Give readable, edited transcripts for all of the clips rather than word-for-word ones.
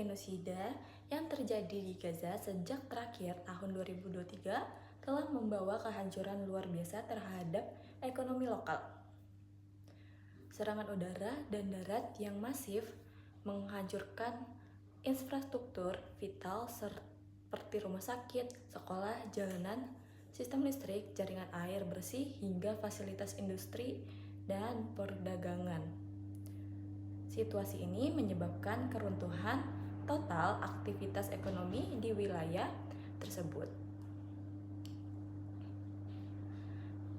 genosida yang terjadi di Gaza sejak terakhir tahun 2023 telah membawa kehancuran luar biasa terhadap ekonomi lokal. Serangan udara dan darat yang masif menghancurkan infrastruktur vital seperti rumah sakit, sekolah, jalanan, sistem listrik, jaringan air bersih, hingga fasilitas industri dan perdagangan. Situasi ini menyebabkan keruntuhan total aktivitas ekonomi di wilayah tersebut.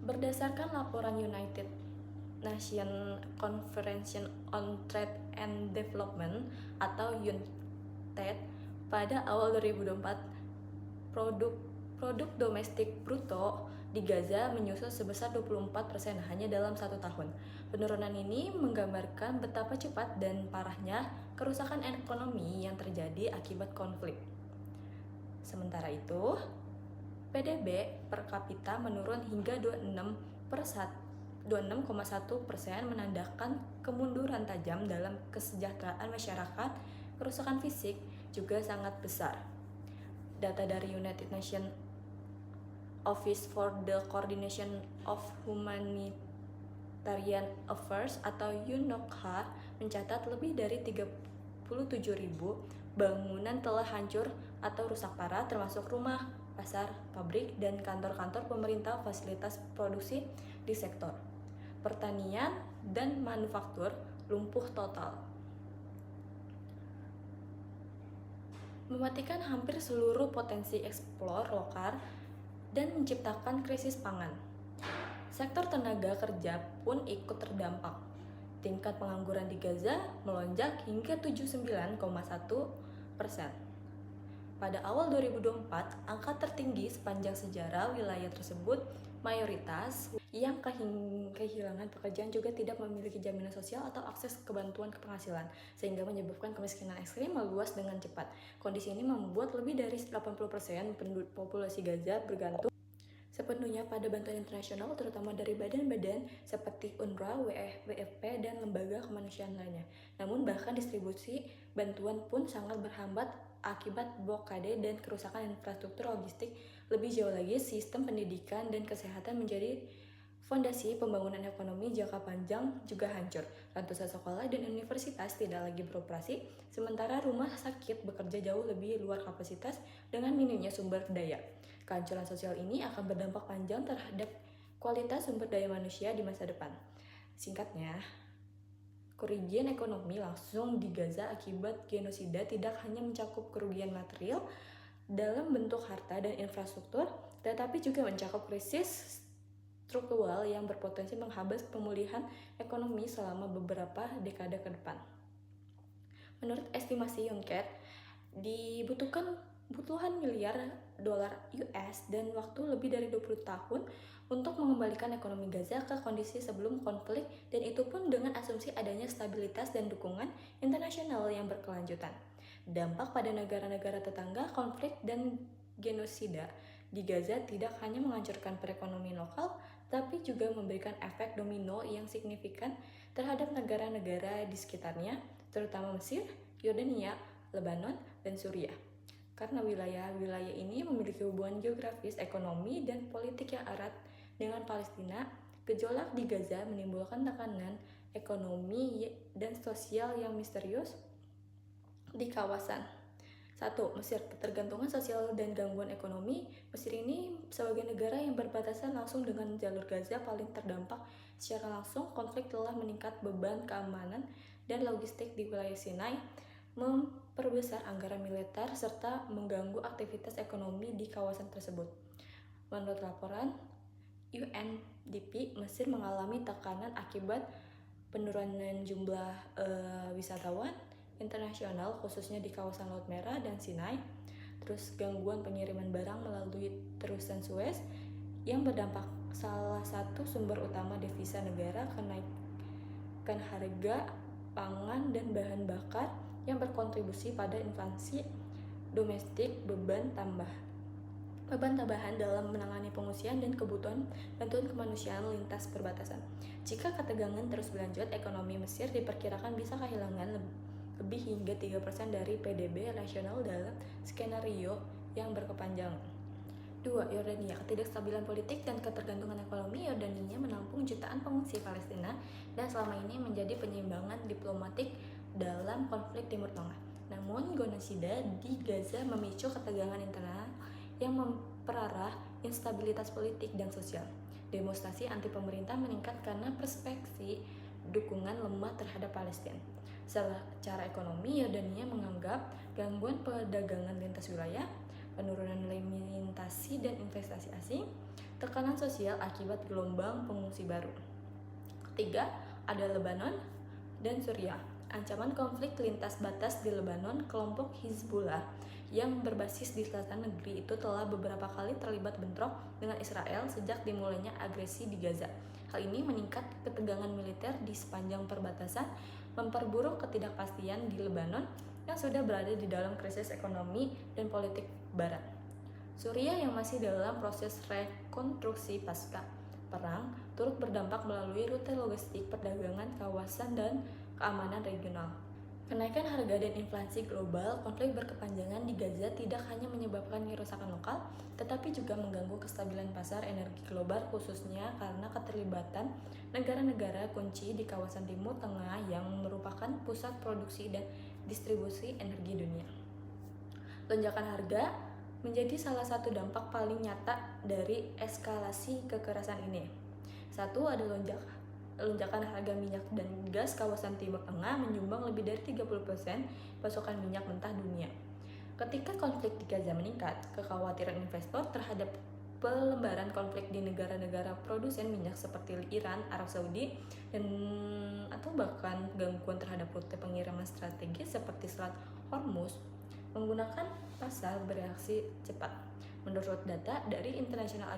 Berdasarkan laporan United Nations Conference on Trade and Development atau UNTAD pada awal 2024, produk domestik bruto di Gaza menyusut sebesar 24% hanya dalam 1 tahun. Penurunan ini menggambarkan betapa cepat dan parahnya kerusakan ekonomi yang terjadi akibat konflik. Sementara itu, PDB per kapita menurun hingga 26,1%, menandakan kemunduran tajam dalam kesejahteraan masyarakat. Kerusakan fisik juga sangat besar. Data dari United Nations Office for the Coordination of Humanitarian Affairs atau UNOCHA mencatat lebih dari 37.000 bangunan telah hancur atau rusak parah, termasuk rumah, pasar, pabrik, dan kantor-kantor pemerintah, fasilitas produksi di sektor pertanian dan manufaktur lumpuh total, mematikan hampir seluruh potensi ekspor lokal dan menciptakan krisis pangan. Sektor tenaga kerja pun ikut terdampak. Tingkat pengangguran di Gaza melonjak hingga 79,1%. Pada awal 2024, angka tertinggi sepanjang sejarah wilayah tersebut. Mayoritas yang kehilangan pekerjaan juga tidak memiliki jaminan sosial atau akses ke bantuan penghasilan, sehingga menyebabkan kemiskinan ekstrim meluas dengan cepat. Kondisi ini membuat lebih dari 80% penduduk populasi Gaza bergantung sepenuhnya pada bantuan internasional, terutama dari badan-badan seperti UNRWA, WFP, dan lembaga kemanusiaan lainnya. Namun bahkan distribusi bantuan pun sangat berhambat akibat blokade dan kerusakan infrastruktur logistik. Lebih jauh lagi, sistem pendidikan dan kesehatan menjadi fondasi pembangunan ekonomi jangka panjang juga hancur. Ratusan sekolah dan universitas tidak lagi beroperasi, sementara rumah sakit bekerja jauh lebih luar kapasitas dengan minimnya sumber daya. Kehancuran sosial ini akan berdampak panjang terhadap kualitas sumber daya manusia di masa depan. Singkatnya, kerugian ekonomi langsung di Gaza akibat genosida tidak hanya mencakup kerugian material dalam bentuk harta dan infrastruktur, tetapi juga mencakup krisis struktural yang berpotensi menghambat pemulihan ekonomi selama beberapa dekade ke depan. Menurut estimasi UNCTAD, dibutuhkan puluhan miliar dolar US dan waktu lebih dari 20 tahun untuk mengembalikan ekonomi Gaza ke kondisi sebelum konflik, dan itu pun dengan asumsi adanya stabilitas dan dukungan internasional yang berkelanjutan. Dampak pada negara-negara tetangga konflik dan genosida di Gaza tidak hanya menghancurkan perekonomian lokal, tapi juga memberikan efek domino yang signifikan terhadap negara-negara di sekitarnya, terutama Mesir, Yordania, Lebanon, dan Suriah. Karena wilayah-wilayah ini memiliki hubungan geografis, ekonomi, dan politik yang erat dengan Palestina, gejolak di Gaza menimbulkan tekanan ekonomi dan sosial yang misterius di kawasan. 1. Mesir. Ketergantungan sosial dan gangguan ekonomi. Mesir ini sebagai negara yang berbatasan langsung dengan jalur Gaza paling terdampak secara langsung. Konflik telah meningkat beban keamanan dan logistik di wilayah Sinai, memperbesar anggaran militer, serta mengganggu aktivitas ekonomi di kawasan tersebut. Menurut laporan UNDP, Mesir mengalami tekanan akibat penurunan jumlah wisatawan internasional, khususnya di kawasan Laut Merah dan Sinai, terus gangguan pengiriman barang melalui terusan Suez yang berdampak salah satu sumber utama devisa negara, kenaikan harga pangan dan bahan bakar yang berkontribusi pada inflasi domestik, beban tambahan dalam menangani pengungsian dan kebutuhan bantuan kemanusiaan lintas perbatasan. Jika ketegangan terus berlanjut, ekonomi Mesir diperkirakan bisa kehilangan lebih hingga 3% dari PDB nasional dalam skenario yang berkepanjangan. 2. Yordania. Ketidakstabilan politik dan ketergantungan ekonomi Yordania menampung jutaan pengungsi Palestina dan selama ini menjadi penyeimbangan diplomatik dalam konflik Timur Tengah. Namun, genosida di Gaza memicu ketegangan internal yang memperarah instabilitas politik dan sosial. Demonstrasi anti pemerintah meningkat karena perspektif dukungan lemah terhadap Palestina. Secara ekonomi, Yordania menganggap gangguan perdagangan lintas wilayah, penurunan limitasi dan investasi asing, tekanan sosial akibat gelombang pengungsi baru. Ketiga, ada Lebanon dan Suriah. Ancaman konflik lintas batas di Lebanon, kelompok Hizbullah yang berbasis di selatan negeri itu telah beberapa kali terlibat bentrok dengan Israel sejak dimulainya agresi di Gaza. Hal ini meningkat ketegangan militer di sepanjang perbatasan, memperburuk ketidakpastian di Lebanon yang sudah berada di dalam krisis ekonomi dan politik barat. Suriah yang masih dalam proses rekonstruksi pasca perang turut berdampak melalui rute logistik, perdagangan kawasan, dan keamanan regional. Kenaikan harga dan inflasi global, konflik berkepanjangan di Gaza tidak hanya menyebabkan kerusakan lokal, tetapi juga mengganggu kestabilan pasar energi global, khususnya karena keterlibatan negara-negara kunci di kawasan Timur Tengah yang merupakan pusat produksi dan distribusi energi dunia. Lonjakan harga menjadi salah satu dampak paling nyata dari eskalasi kekerasan ini. Satu, ada lonjakan harga minyak dan gas kawasan Timur Tengah menyumbang lebih dari 30% pasokan minyak mentah dunia. Ketika konflik di Gaza meningkat, kekhawatiran investor terhadap pelembaran konflik di negara-negara produsen minyak seperti Iran, Arab Saudi, dan atau bahkan gangguan terhadap rute pengiriman strategis seperti Selat Hormuz menggunakan pasar bereaksi cepat. Menurut data dari International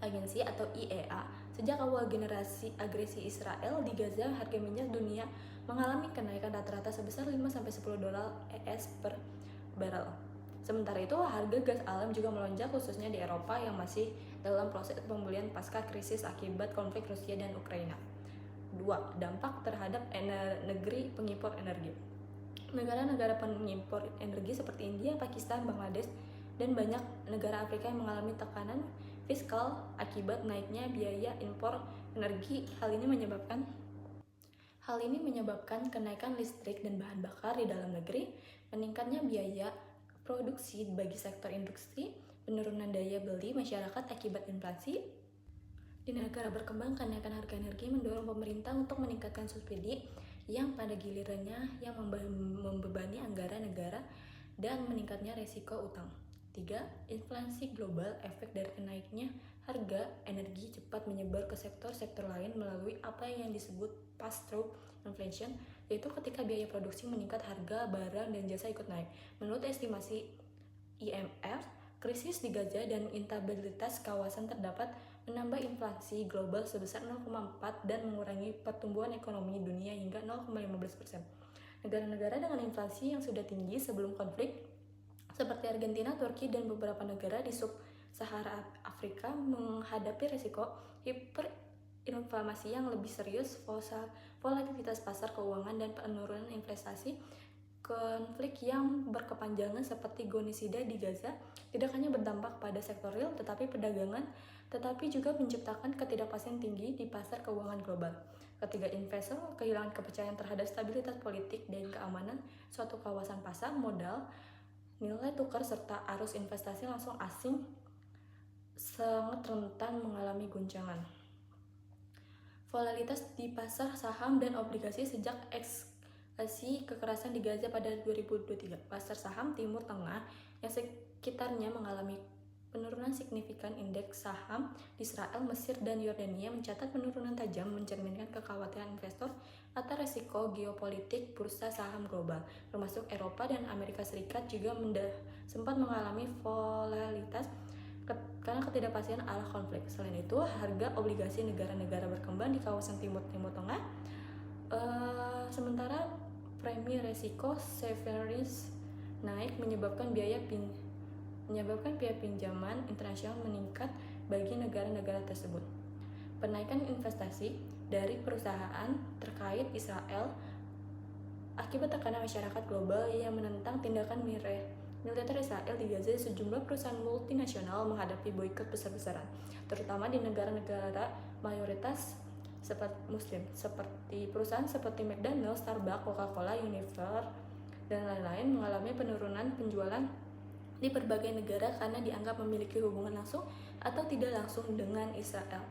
Agency atau IEA, sejak awal generasi agresi Israel di Gaza, harga minyak dunia mengalami kenaikan rata-rata sebesar 5-10 dolar AS per barrel. Sementara itu, harga gas alam juga melonjak khususnya di Eropa yang masih dalam proses pemulihan pasca krisis akibat konflik Rusia dan Ukraina. 2. Dampak terhadap negeri pengimpor energi. Negara-negara pengimpor energi seperti India, Pakistan, Bangladesh, dan banyak negara Afrika yang mengalami tekanan fiskal akibat naiknya biaya impor energi. Hal ini menyebabkan kenaikan listrik dan bahan bakar di dalam negeri, meningkatnya biaya produksi bagi sektor industri, penurunan daya beli masyarakat akibat inflasi. Di negara berkembang, kenaikan harga energi mendorong pemerintah untuk meningkatkan subsidi yang pada gilirannya yang membebani anggaran negara dan meningkatnya resiko utang. 3. Inflasi global. Efek dari naiknya harga energi cepat menyebar ke sektor-sektor lain melalui apa yang disebut pass-through inflation, yaitu ketika biaya produksi meningkat, harga barang dan jasa ikut naik. Menurut estimasi IMF, krisis di Gaza dan instabilitas kawasan terdapat menambah inflasi global sebesar 0,4 dan mengurangi pertumbuhan ekonomi dunia hingga 0,15%. Negara-negara dengan inflasi yang sudah tinggi sebelum konflik seperti Argentina, Turki, dan beberapa negara di sub-Sahara Afrika menghadapi risiko hiperinflasi yang lebih serius, volatilitas pasar keuangan, dan penurunan investasi. Konflik yang berkepanjangan seperti genosida di Gaza tidak hanya berdampak pada sektor real tetapi juga menciptakan ketidakpastian tinggi di pasar keuangan global. Ketiga, investor kehilangan kepercayaan terhadap stabilitas politik dan keamanan suatu kawasan pasar modal, nilai tukar serta arus investasi langsung asing sangat rentan mengalami guncangan. Volatilitas di pasar saham dan obligasi sejak eskalasi kekerasan di Gaza pada 2023. Pasar saham Timur Tengah yang sekitarnya mengalami penurunan signifikan. Indeks saham di Israel, Mesir, dan Yordania mencatat penurunan tajam, mencerminkan kekhawatiran investor atas risiko geopolitik. Bursa saham global, termasuk Eropa dan Amerika Serikat, juga sempat mengalami volatilitas karena ketidakpastian arah konflik. Selain itu, harga obligasi negara-negara berkembang di kawasan Timur Tengah sementara premi risiko severance naik, menyebabkan biaya pinjaman internasional meningkat bagi negara-negara tersebut. Penaikan investasi dari perusahaan terkait Israel Akibat tekanan masyarakat global yang menentang tindakan militer Israel di Gaza, sejumlah perusahaan multinasional menghadapi boikot besar-besaran, terutama di negara-negara mayoritas seperti Muslim, seperti perusahaan seperti McDonald's, Starbucks, Coca-Cola, Unilever, dan lain-lain mengalami penurunan penjualan di berbagai negara karena dianggap memiliki hubungan langsung atau tidak langsung dengan Israel.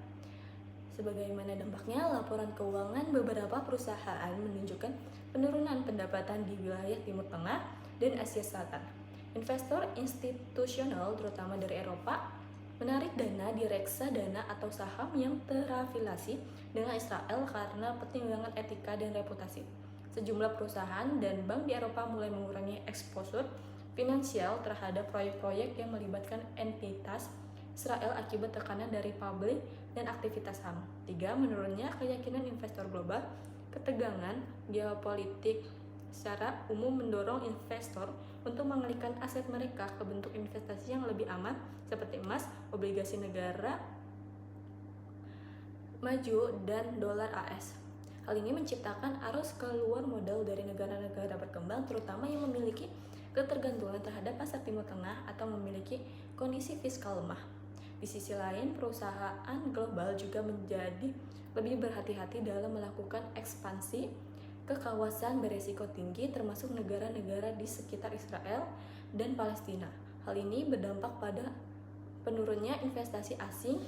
Sebagaimana dampaknya, laporan keuangan beberapa perusahaan menunjukkan penurunan pendapatan di wilayah Timur Tengah dan Asia Selatan. Investor institusional, terutama dari Eropa, menarik dana di reksadana atau saham yang terafiliasi dengan Israel karena pertimbangan etika dan reputasi. Sejumlah perusahaan dan bank di Eropa mulai mengurangi eksposur finansial terhadap proyek-proyek yang melibatkan entitas Israel akibat tekanan dari publik dan aktivitas saham. 3. Menurunnya keyakinan investor global. Ketegangan geopolitik secara umum mendorong investor untuk mengalihkan aset mereka ke bentuk investasi yang lebih aman seperti emas, obligasi negara maju, dan dolar AS. Hal ini menciptakan arus keluar modal dari negara-negara berkembang, terutama yang memiliki ketergantungan terhadap pasar Timur Tengah atau memiliki kondisi fiskal lemah. Di sisi lain, perusahaan global juga menjadi lebih berhati-hati dalam melakukan ekspansi ke kawasan beresiko tinggi, termasuk negara-negara di sekitar Israel dan Palestina. Hal ini berdampak pada penurunnya investasi asing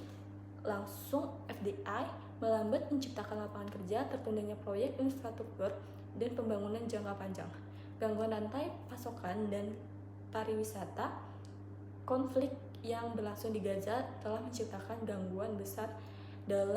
langsung (FDI), melambat menciptakan lapangan kerja, tertundanya proyek infrastruktur dan pembangunan jangka panjang, gangguan rantai pasokan dan pariwisata. Konflik yang berlangsung di Gaza telah menciptakan gangguan besar dalam